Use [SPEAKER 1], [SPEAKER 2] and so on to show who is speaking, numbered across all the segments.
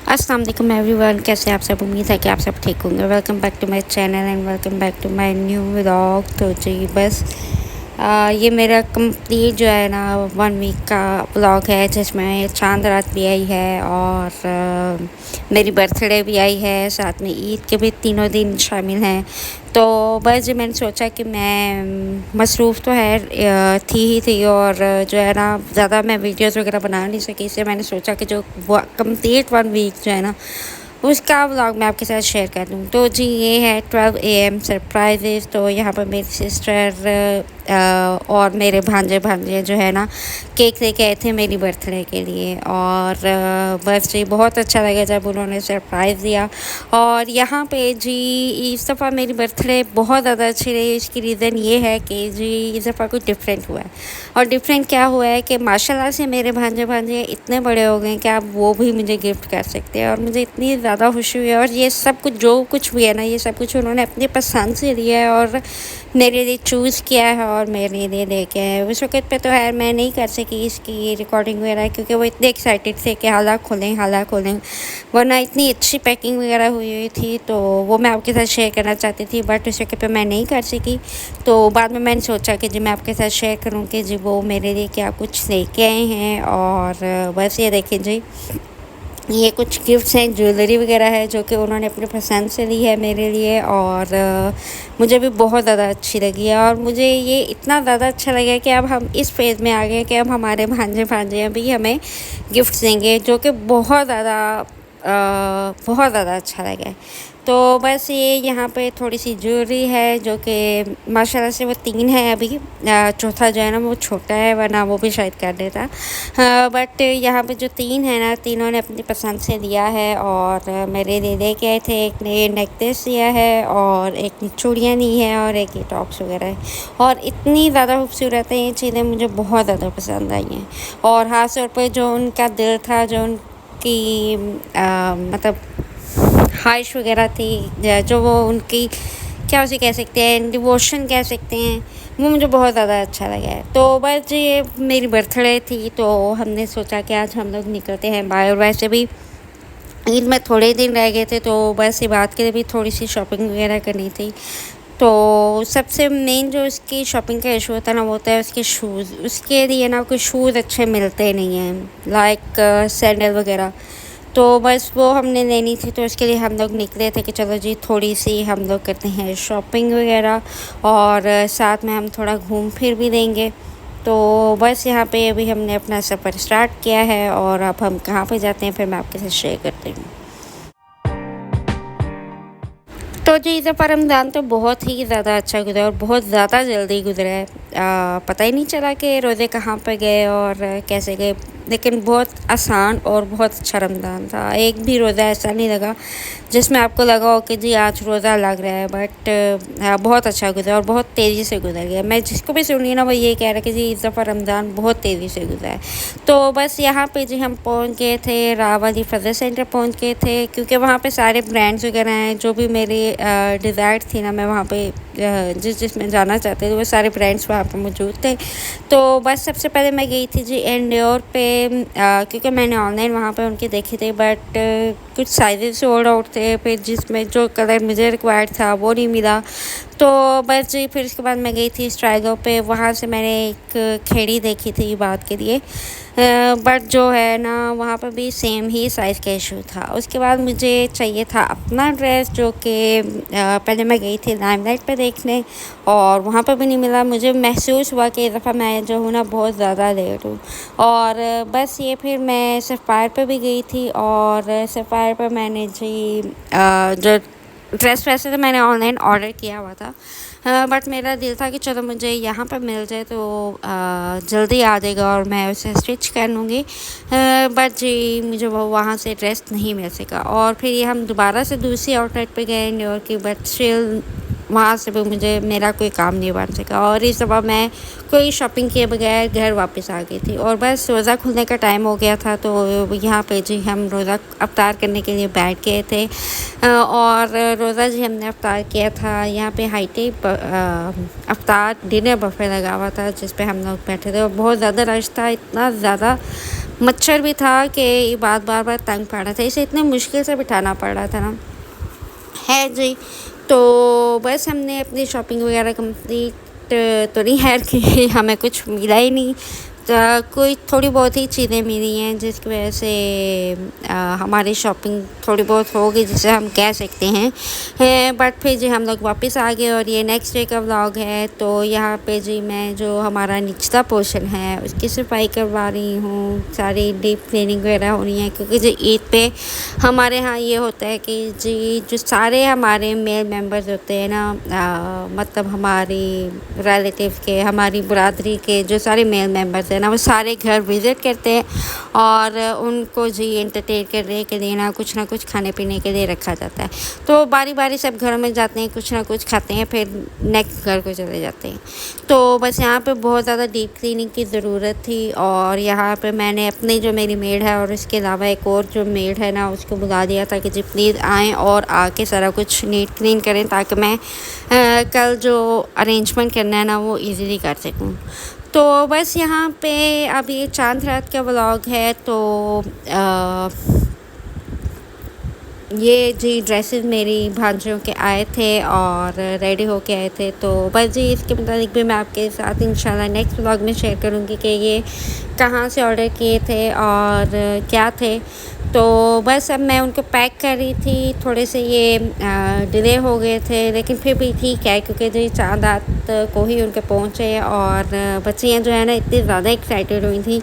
[SPEAKER 1] अस्सलाम वालेकुम एवरीवन, कैसे आप सब। उम्मीद है कि आप सब ठीक होंगे। Welcome back to my channel and welcome back to my new vlog. तो जी बस ये मेरा कंप्लीट जो है ना 1 वीक का व्लॉग है, जिसमें चांद रात भी आई है और मेरी बर्थडे भी आई है, साथ में ईद के भी तीनों दिन शामिल हैं। तो बस जी मैंने सोचा कि मैं मसरूफ़ तो है थी और जो है ना ज़्यादा मैं वीडियोस वगैरह बना नहीं सकी, इसलिए मैंने सोचा कि जो कंप्लीट 1 वीक जो है ना उसका व्लॉग मैं आपके साथ शेयर कर दूँ। तो जी ये है 12 AM सरप्राइजेज़। तो यहाँ पर मेरी सिस्टर और मेरे भांजे जो है ना केक लेके आए थे मेरी बर्थडे के लिए, और बस जी बहुत अच्छा लगा जब उन्होंने सरप्राइज़ दिया। और यहाँ पे जी इस दफ़ा मेरी बर्थडे बहुत ज़्यादा अच्छी रही। इसकी रीज़न ये है कि जी इस दफ़ा कुछ डिफरेंट हुआ है। और डिफरेंट क्या हुआ है कि माशाल्लाह से मेरे भांजे इतने बड़े हो गए कि अब वो भी मुझे गिफ्ट कर सकते हैं, और मुझे इतनी ज़्यादा खुशी हुई है। और ये सब कुछ जो कुछ भी है ना, ये सब कुछ उन्होंने अपनी पसंद से लिया है और मेरे लिए चूज़ किया है और मेरे लिए लेके आए। उस वक़्त पे तो खैर मैं नहीं कर सकी इसकी रिकॉर्डिंग वगैरह, क्योंकि वो इतने एक्साइटेड थे कि हाला खोलें, वरना इतनी अच्छी पैकिंग वगैरह हुई थी तो वो मैं आपके साथ शेयर करना चाहती थी, बट उस वक़्त पे मैं नहीं कर सकी। तो बाद में मैंने सोचा कि जी मैं आपके साथ शेयर करूँ कि जी वो मेरे लिए क्या कुछ लेके आए हैं। और बस ये देखिए जी, ये कुछ गिफ्ट्स हैं, ज्वेलरी वगैरह है जो कि उन्होंने अपने पसंद से ली है मेरे लिए, और मुझे भी बहुत ज़्यादा अच्छी लगी है। और मुझे ये इतना ज़्यादा अच्छा लगा कि अब हम इस फेज़ में आ गए कि अब हमारे भांजे भी हमें गिफ्ट्स देंगे, जो कि बहुत ज़्यादा अच्छा लगा है। तो बस ये यहाँ पे थोड़ी सी ज्वेलरी है जो कि माशाल्लाह से वो 3 है अभी। चौथा जो है ना वो छोटा है, वरना वो भी शायद कर देता। बट यहाँ पे जो 3 है ना, तीनों ने अपनी पसंद से लिया है और मेरे लिए लेके आए थे। एक ने नेकलेस लिया है और एक ने चूड़ियाँ ली है और एक ये टॉप्स वगैरह है। और इतनी ज़्यादा खूबसूरत है ये चीज़ें, मुझे बहुत ज़्यादा पसंद आई हैं। और ख़ास तौर पर जो उनका दिल था, जो उनकी मतलब ख्वाहिश वगैरह थी, जो वो उनकी क्या उसे कह सकते हैं, डिवोशन कह सकते हैं, वो मुझे बहुत ज़्यादा अच्छा लगा है। तो बस ये मेरी बर्थडे थी तो हमने सोचा कि आज हम लोग निकलते हैं बाहर। और वैसे भी ईद में थोड़े दिन रह गए थे, तो बस ये बात के लिए भी थोड़ी सी शॉपिंग वगैरह करनी थी। तो सबसे मेन जो इसकी शॉपिंग का इशू होता है ना, वो होता है उसके शूज़। उसके लिए ना कोई शूज़ अच्छे मिलते नहीं हैं, लाइक सैंडल वगैरह। तो बस वो हमने लेनी थी, तो उसके लिए हम लोग निकले थे कि चलो जी थोड़ी सी हम लोग करते हैं शॉपिंग वगैरह, और साथ में हम थोड़ा घूम फिर भी लेंगे। तो बस यहाँ पे अभी हमने अपना सफ़र स्टार्ट किया है, और अब हम कहाँ पे जाते हैं फिर मैं आपके साथ शेयर करती हूँ। तो जी इस दफ़ा रमज़ान तो बहुत ही ज़्यादा अच्छा गुजरा और बहुत ज़्यादा जल्दी गुजरा है। पता ही नहीं चला कि रोज़े कहाँ पर गए और कैसे गए, लेकिन बहुत आसान और बहुत अच्छा रमज़ान था। एक भी रोज़ा ऐसा नहीं लगा जिसमें आपको लगा हो कि जी आज रोज़ा लग रहा है, बट बहुत अच्छा गुजरा और बहुत तेज़ी से गुजर गया। मैं जिसको भी सुनी ना वो ये कह रहा है कि जी इस दफ़ा रमज़ान बहुत तेज़ी से गुजरा है। तो बस यहाँ पे जी हम पहुँच गए थे, रावली फ़ज़ल सेंटर पहुँच गए थे, क्योंकि वहाँ पे सारे ब्रांड्स वगैरह हैं जो भी मेरी डिज़ायर थी ना, मैं वहाँ पे जिसमें जाना चाहते थे वो सारे ब्रांड्स वहाँ पे मौजूद थे। तो बस सबसे पहले मैं गई थी जी एंडियोर पे, क्योंकि मैंने ऑनलाइन वहाँ पे उनके देखे थे, बट कुछ साइज़ सोल्ड आउट थे, फिर जिसमें जो कलर मुझे रिक्वायर्ड था वो नहीं मिला। तो बस जी फिर उसके बाद मैं गई थी स्ट्राइगो पे, वहाँ से मैंने एक खेड़ी देखी थी बात के लिए, बट जो है ना वहाँ पर भी सेम ही साइज़ का इशू था। उसके बाद मुझे चाहिए था अपना ड्रेस, जो कि पहले मैं गई थी लाइमलाइट पे देखने और वहाँ पर भी नहीं मिला। मुझे महसूस हुआ कि इस दफ़ा मैं जो हूँ ना बहुत ज़्यादा लेट हूँ। और बस ये फिर मैं सफ़ायर पे भी गई थी, और सफ़ायर पर मैंने जी जो ड्रेस वैसे तो मैंने ऑनलाइन ऑर्डर किया हुआ था, बट मेरा दिल था कि चलो मुझे यहाँ पर मिल जाए तो जल्दी आ जाएगा और मैं उसे स्टिच कर लूँगी। बट जी मुझे वो वहाँ से ड्रेस नहीं मिल सका, और फिर ये हम दोबारा से दूसरी आउटलेट पे गए न्यूयॉर्क की, बट स्टिल वहाँ से भी मुझे मेरा कोई काम नहीं बन सका। और इस दफ़ा मैं कोई शॉपिंग किए बगैर घर वापस आ गई थी, और बस रोज़ा खुलने का टाइम हो गया था। तो यहाँ पे जी हम रोज़ा अफ्तार करने के लिए बैठ गए थे, और रोज़ा जी हमने अफ्तार किया था यहाँ पे हाईटे अफ्तार डिनर बफे लगा हुआ था, जिस पे हम लोग बैठे थे और बहुत ज़्यादा रश था, इतना ज़्यादा मच्छर भी था कि ये बात बार बार तंग पड़ रहा था, इसे इतने मुश्किल से बिठाना पड़ रहा था ना। है जी। तो बस हमने अपनी शॉपिंग वगैरह कंप्लीट तो नहीं है कि हमें कुछ मिला ही नहीं। कोई थोड़ी बहुत ही चीज़ें मिली हैं जिसकी वजह से हमारी शॉपिंग थोड़ी बहुत हो गई जिसे हम कह सकते हैं। बट फिर जी हम लोग वापस आ गए और ये नेक्स्ट डे का व्लॉग है। तो यहाँ पे जी मैं जो हमारा निचला पोर्शन है उसकी सफाई करवा रही हूँ, सारी डीप क्लीनिंग वगैरह हो रही है क्योंकि जी ईद पे हमारे यहाँ ये होता है कि जी जो सारे हमारे मेल मेंबर्स होते हैं ना, मतलब हमारी रिलेटिव के, हमारी बरादरी के जो सारे मेल मेंबर्स हैं ना, वो सारे घर विज़िट करते हैं और उनको जी एंटरटेन करने के लिए ना कुछ खाने पीने के लिए रखा जाता है। तो बारी बारी सब घरों में जाते हैं, कुछ ना कुछ खाते हैं, फिर नेक्स्ट घर को चले जाते हैं। तो बस यहाँ पे बहुत ज़्यादा डीप क्लीनिंग की ज़रूरत थी और यहाँ पे मैंने अपनी जो मेरी मेड है और इसके अलावा एक और जो मेड है ना उसको बुला दिया था कि जी प्लीज़ आएँ और आके सारा कुछ नीट क्लीन करें ताकि मैं कल जो अरेंजमेंट करना है ना वो इजीली कर सकूँ। तो बस यहाँ पे अब ये चांद रात का व्लॉग है। तो ये जी ड्रेसेस मेरी भांजियों के आए थे और रेडी होके आए थे। तो बस जी इसके मुताबिक भी मैं आपके साथ इंशाल्लाह नेक्स्ट व्लॉग में शेयर करूँगी कि ये कहाँ से ऑर्डर किए थे और क्या थे। तो बस अब मैं उनको पैक कर रही थी, थोड़े से ये डिले हो गए थे लेकिन फिर भी ठीक है क्योंकि जी चांद रात को ही उनके पहुँचे और बच्चियाँ जो है ना इतनी ज़्यादा एक्साइटेड हुई थी।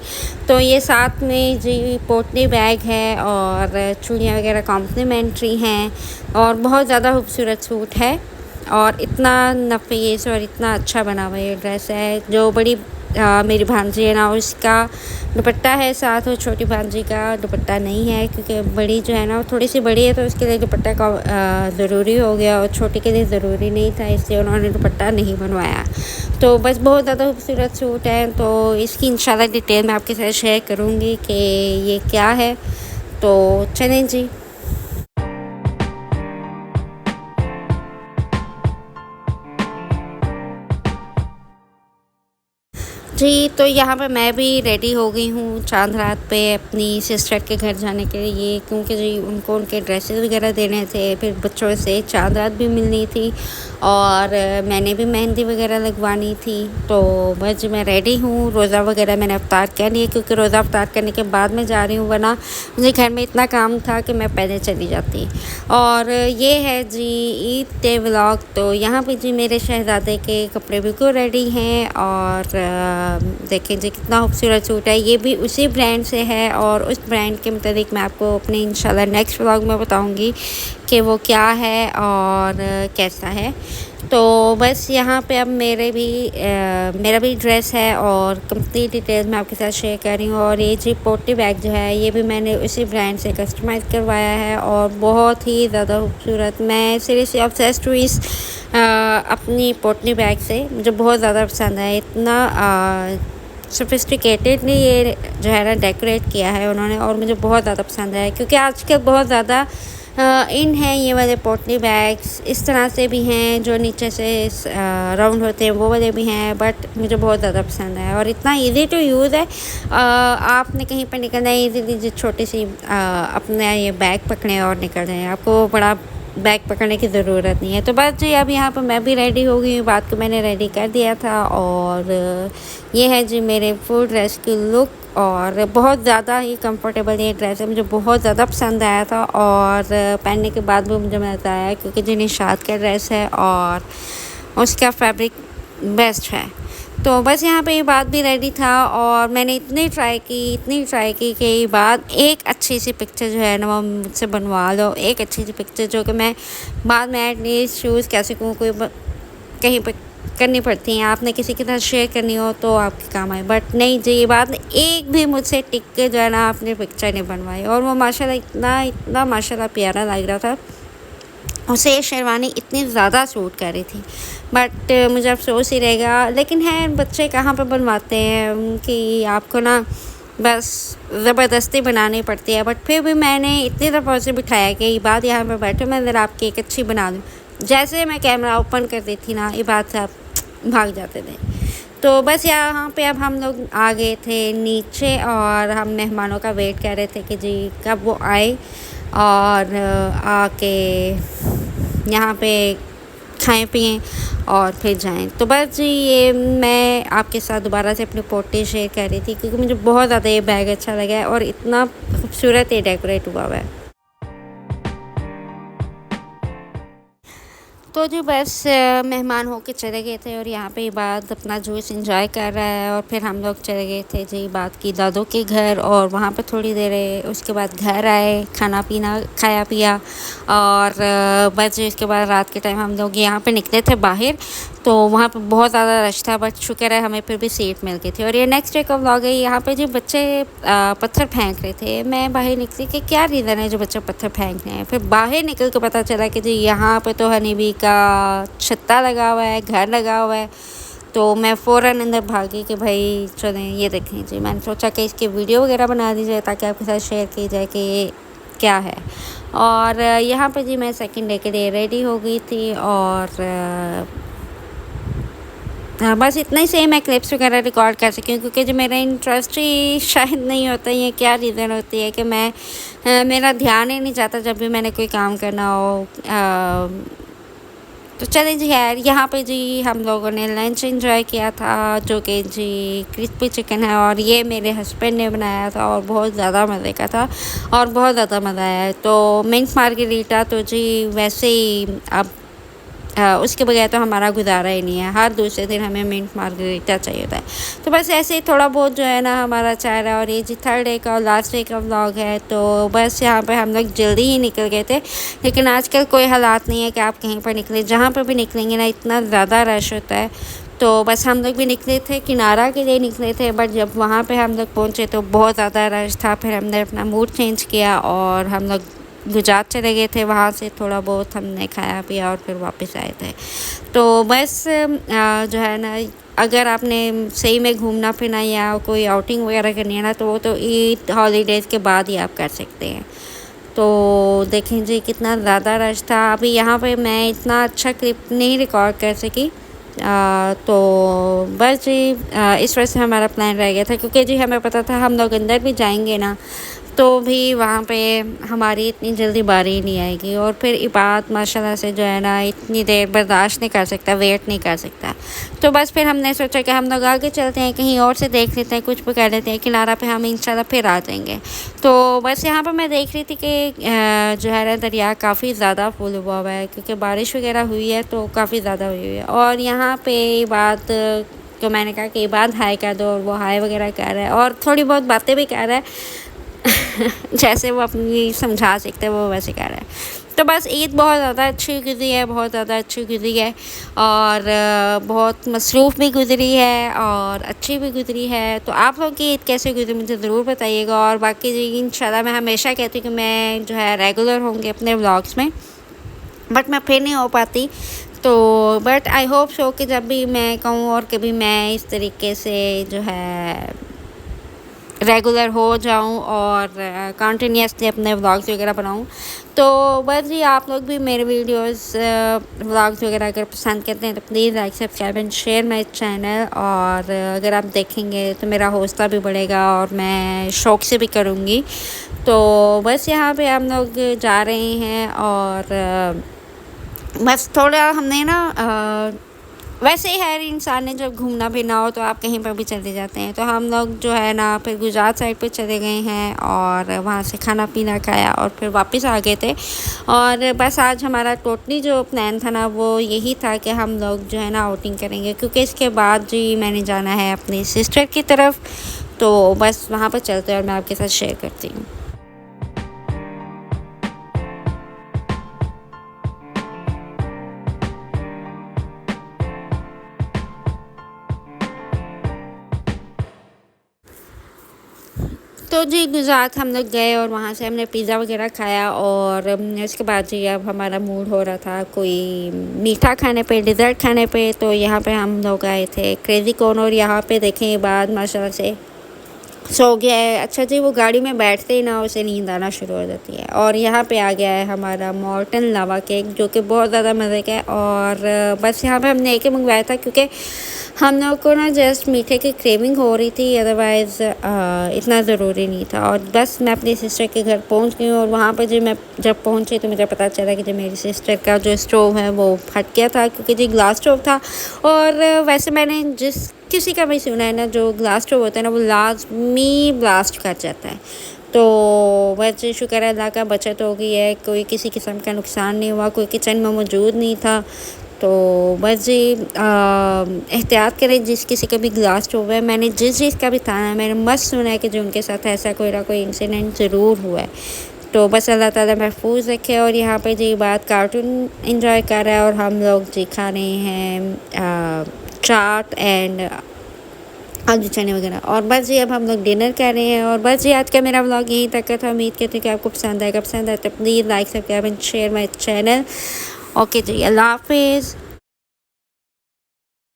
[SPEAKER 1] तो ये साथ में जी पोटली बैग है और चूड़ियाँ वगैरह कॉम्प्लीमेंट्री हैं और बहुत ज़्यादा खूबसूरत सूट है और इतना नफीस और इतना अच्छा बना हुआ ये ड्रेस है। जो बड़ी मेरी भांजी है ना उसका दुपट्टा है साथ, और छोटी भांजी का दुपट्टा नहीं है क्योंकि बड़ी जो है ना वो थोड़ी सी बड़ी है तो उसके लिए दुपट्टा का ज़रूरी हो गया और छोटी के लिए ज़रूरी नहीं था, इसलिए उन्होंने दुपट्टा नहीं बनवाया। तो बस बहुत ज़्यादा खूबसूरत सूट है। तो इसकी इंशाल्लाह डिटेल मैं आपके साथ शेयर करूँगी कि ये क्या है। तो चलें जी। जी तो यहाँ पे मैं भी रेडी हो गई हूँ चांद रात पे अपनी सिस्टर के घर जाने के लिए क्योंकि जी उनको उनके ड्रेसेस वगैरह देने थे, फिर बच्चों से चांद रात भी मिलनी थी और मैंने भी मेहंदी वगैरह लगवानी थी। तो बस मैं रेडी हूँ, रोज़ा वगैरह मैंने अफ्तार कर लिया क्योंकि रोज़ा अफ्तार करने के बाद मैं जा रही हूँ, वरना मुझे घर में इतना काम था कि मैं पहले चली जाती। और ये है जी ईद डे व्लॉग। तो यहाँ पे जी मेरे शहज़ादे के कपड़े बिल्कुल रेडी हैं और देखें जी कितना खूबसूरत सूट है, ये भी उसी ब्रांड से है और उस ब्रांड के मुताबिक मैं आपको अपने इंशाल्लाह नेक्स्ट व्लॉग में बताऊंगी कि वो क्या है और कैसा है। तो बस यहाँ पे अब मेरा भी ड्रेस है और कंप्लीट डिटेल्स मैं आपके साथ शेयर कर रही हूँ। और ये जी पोटी बैग जो है ये भी मैंने उसी ब्रांड से कस्टमाइज़ करवाया है और बहुत ही ज़्यादा खूबसूरत, मैं सीरियसली ऑब्सेस्ड हुई इस अपनी पोटली बैग से, मुझे बहुत ज़्यादा पसंद है। इतना सोफिस्टिकेटेडली ये जो है ना डेकोरेट किया है उन्होंने और मुझे बहुत ज़्यादा पसंद है क्योंकि आजकल बहुत ज़्यादा इन हैं ये वाले पोटली बैग्स, इस तरह से भी हैं जो नीचे से राउंड होते हैं, वो वाले भी हैं, बट मुझे बहुत ज़्यादा पसंद है और इतना इजी टू यूज़ है। आपने कहीं पर निकलना है इजीली छोटी सी अपना ये बैग पकड़ें और निकल जाएँ, आपको बड़ा बैग पकड़ने की ज़रूरत नहीं है। तो बस जी अब यहाँ पर मैं भी रेडी हो गई हूँ, बात को मैंने रेडी कर दिया था और ये है जी मेरे फुल ड्रेस की लुक और बहुत ज़्यादा ही कंफर्टेबल ये ड्रेस है, मुझे बहुत ज़्यादा पसंद आया था और पहनने के बाद भी मुझे मज़ा आया क्योंकि जी निशात का ड्रेस है और उसका फैब्रिक बेस्ट है। तो बस यहाँ पे ये बात भी रेडी था और मैंने इतनी ट्राई की कि ये बात एक अच्छी सी पिक्चर जो है ना वो मुझसे बनवा लो, एक अच्छी सी पिक्चर जो कि मैं बाद में एटलीस्ट शूज़ कैसे कोई कहीं पर करनी पड़ती हैं, आपने किसी के साथ शेयर करनी हो तो आपके काम आए, बट नहीं जी ये बात एक भी मुझसे टिक के जो है ना आपने पिक्चर नहीं बनवाई और वो माशाल्लाह इतना माशाल्लाह प्यारा लग रहा था, उसे शेरवानी इतनी ज़्यादा सूट कर रही थी। बट मुझे अफसोस ही रहेगा, लेकिन है बच्चे कहाँ पे बनवाते हैं कि आपको ना बस ज़बरदस्ती बनानी पड़ती है। बट फिर भी मैंने इतनी दफ़ा उसे बिठाया कि ये बात यहाँ पे बैठो मैं ज़रा आपकी एक अच्छी बना दूँ, जैसे मैं कैमरा ओपन कर दी थी ना ये बात से आप भाग जाते थे। तो बस यहाँ पे अब हम लोग आ गए थे नीचे और हम मेहमानों का वेट कर रहे थे कि जी कब वो आए और आके यहाँ पे खाएं पिएं और फिर जाएं। तो बस जी ये मैं आपके साथ दोबारा से अपनी पोटी शेयर कर रही थी क्योंकि मुझे बहुत ज़्यादा ये बैग अच्छा लगा है और इतना खूबसूरत ये डेकोरेट हुआ है। तो जी बस मेहमान होके चले गए थे और यहाँ पे इबाद अपना जूस एंजॉय कर रहा है और फिर हम लोग चले गए थे जी इबाद की दादों के घर और वहाँ पे थोड़ी देर रहे। उसके बाद घर आए, खाना पीना खाया पिया और बस जी उसके बाद रात के टाइम हम लोग यहाँ पे निकले थे बाहर। तो वहाँ पे बहुत ज़्यादा रश था बट शुक्र है हमें फिर भी सीट मिल गई थी। और ये नेक्स्ट डे का व्लॉग है। यहाँ पे जो बच्चे पत्थर फेंक रहे थे, मैं बाहर निकली कि क्या रीज़न है जो बच्चे पत्थर फेंक रहे हैं। फिर बाहर निकल के पता चला कि जी यहाँ पे तो हनी बी का छत्ता लगा हुआ है, घर लगा हुआ है। तो मैं फ़ौरन अंदर भागी कि भाई चलें ये देखें जी। मैंने सोचा कि इसकी वीडियो वगैरह बना दी जाए ताकि आपके साथ शेयर की जाए कि ये क्या है। और यहाँ पे जी मैं सेकंड डे के लिए रेडी हो गई थी और हाँ बस इतना ही से मैं क्लिप्स वगैरह रिकॉर्ड कर सकी हूँ क्योंकि जो मेरा इंटरेस्ट ही शायद नहीं होता। ये क्या रीज़न होती है कि मैं मेरा ध्यान ही नहीं जाता जब भी मैंने कोई काम करना हो। तो चलें जी यार, यहाँ पे जी हम लोगों ने लंच एंजॉय किया था जो कि जी क्रिस्पी चिकन है और ये मेरे हस्बैंड ने बनाया था और बहुत ज़्यादा मज़े का था और बहुत ज़्यादा मज़ा आया है। तो मिंट मार्गरीटा तो जी वैसे ही अब उसके बगैर तो हमारा गुजारा ही नहीं है। हर दूसरे दिन हमें मिंट मार्गरीटा चाहिए होता है। तो बस ऐसे ही थोड़ा बहुत जो है ना हमारा चाह रहा है। और ये जी थर्ड डे का और लास्ट डे का व्लॉग है। तो बस यहाँ पे हम लोग जल्दी ही निकल गए थे, लेकिन आजकल कोई हालात नहीं है कि आप कहीं पर निकले। जहाँ पर भी निकलेंगे ना इतना ज़्यादा रश होता है। तो बस हम लोग भी निकले थे, किनारा के लिए निकले थे, बट जब वहाँ पे हम लोग पहुँचे तो बहुत ज़्यादा रश था। फिर हमने अपना मूड चेंज किया और हम लोग गुजरात चले गए थे। वहाँ से थोड़ा बहुत हमने खाया पिया और फिर वापस आए थे। तो बस जो है ना, अगर आपने सही में घूमना फिरना या कोई आउटिंग वगैरह करनी है ना तो वो तो ईद हॉलीडेज़ के बाद ही आप कर सकते हैं। तो देखें जी कितना ज़्यादा रश था। अभी यहाँ पे मैं इतना अच्छा क्लिप नहीं रिकॉर्ड कर सकी। तो बस जी इस वजह से हमारा प्लान रह गया था क्योंकि जी हमें पता था हम लोग अंदर भी जाएंगे ना तो भी वहाँ पे हमारी इतनी जल्दी बारी नहीं आएगी। और फिर इबाद माशाल्लाह से जो है ना इतनी देर बर्दाश्त नहीं कर सकता, वेट नहीं कर सकता। तो बस फिर हमने सोचा कि हम लोग आगे चलते हैं, कहीं और से देख लेते हैं, कुछ भी कर लेते हैं, किनारा पे हम इंशाल्लाह फिर आ जाएंगे। तो बस यहाँ पर मैं देख रही थी कि जो है ना दरिया काफ़ी ज़्यादा फुल हुआ हुआ है क्योंकि बारिश वगैरह हुई है तो काफ़ी ज़्यादा हुई है। और यहाँ पे इबाद तो मैंने कहा कि इबाद हाय कर दो और वो हाय वगैरह कर रहा है और थोड़ी बहुत बातें भी कर रहा है जैसे वो अपनी समझा सकते हैं वो वैसे कर रहा है। तो बस ईद बहुत ज़्यादा अच्छी गुजरी है, बहुत ज़्यादा अच्छी गुजरी है और बहुत मसरूफ़ भी गुजरी है और अच्छी भी गुजरी है। तो आप लोग की ईद कैसे गुजरी मुझे ज़रूर बताइएगा। और बाकी जी इंशाल्लाह मैं हमेशा कहती हूँ कि मैं जो है रेगुलर होंगी अपने व्लॉग्स में, बट मैं फिर नहीं हो पाती। तो बट आई होप सो कि जब भी मैं कहूँ और कभी मैं इस तरीके से जो है रेगुलर हो जाऊं और कंटिन्यूसली अपने व्लॉग्स वगैरह बनाऊं। तो बस जी आप लोग भी मेरे वीडियोस व्लॉग्स वगैरह अगर पसंद करते हैं तो please like subscribe and share my channel. और अगर आप देखेंगे तो मेरा हौसला भी बढ़ेगा और मैं शौक़ से भी करूँगी। तो बस यहाँ पे हम लोग जा रहे हैं और बस थोड़ा हमने ना वैसे ही हर इंसान ने जब घूमना फिरना हो तो आप कहीं पर भी चले जाते हैं। तो हम लोग जो है ना फिर गुजरात साइड पे चले गए हैं और वहाँ से खाना पीना खाया और फिर वापस आ गए थे। और बस आज हमारा टोटली जो प्लान था ना वो यही था कि हम लोग जो है ना आउटिंग करेंगे क्योंकि इसके बाद जी मैंने जाना है अपनी सिस्टर की तरफ। तो बस वहाँ पर चलते हैं और मैं आपके साथ शेयर करती हूँ। तो जी गुजरात हम लोग गए और वहाँ से हमने पिज़्ज़ा वगैरह खाया और उसके बाद जी अब हमारा मूड हो रहा था कोई मीठा खाने पे, डिज़र्ट खाने पे। तो यहाँ पे हम लोग आए थे क्रेज़ी कॉर्न और यहाँ पे देखें बाद माशाल्लाह से सो गया है। अच्छा जी वो गाड़ी में बैठते ही ना उसे नींद आना शुरू हो जाती है। और यहाँ पे आ गया है हमारा मॉर्टन लावा केक जो कि बहुत ज़्यादा मज़े का है। और बस यहाँ पे हमने एक ही मंगवाया था क्योंकि हम लोग को ना जस्ट मीठे की क्रेविंग हो रही थी, अदरवाइज़ इतना ज़रूरी नहीं था। और बस मैं अपनी सिस्टर के घर पहुंच गई हूँ और वहाँ पर मैं जब पहुंची तो मुझे पता चला कि जो मेरी सिस्टर का जो स्टोव है वो फट गया था, क्योंकि जी ग्लास स्टोव था। और वैसे मैंने जिस किसी का भी सुना है ना, जो ग्लास स्टोव होता है ना वो लाजमी ब्लास्ट कर जाता है। तो बस शुक्र है अल्लाह का बचत हो गई है, कोई किसी किस्म का नुकसान नहीं हुआ, कोई किचन में मौजूद नहीं था। तो बस जी एहतियात करें जिस किसी का भी ग्लास स्टोव है। मैंने जिस चीज़ का भी था ना, मैंने मस्त सुना है कि जो उनके साथ ऐसा कोई ना कोई इंसिडेंट ज़रूर हुआ है। तो बस अल्लाह ताला महफूज रखे। और यहाँ पे जी बात कार्टून इंजॉय कर रहा है और हम लोग जी खा रहे हैं चाट एंड आलू चने वगैरह। और बस जी अब हम लोग डिनर कर रहे हैं। और बस जी आज का मेरा व्लॉग यहीं तक का था। उम्मीद करती हूँ कि आपको पसंद आएगा। पसंद आए तो please like subscribe and share my channel. Okay जी, अल्लाह हाफिज़।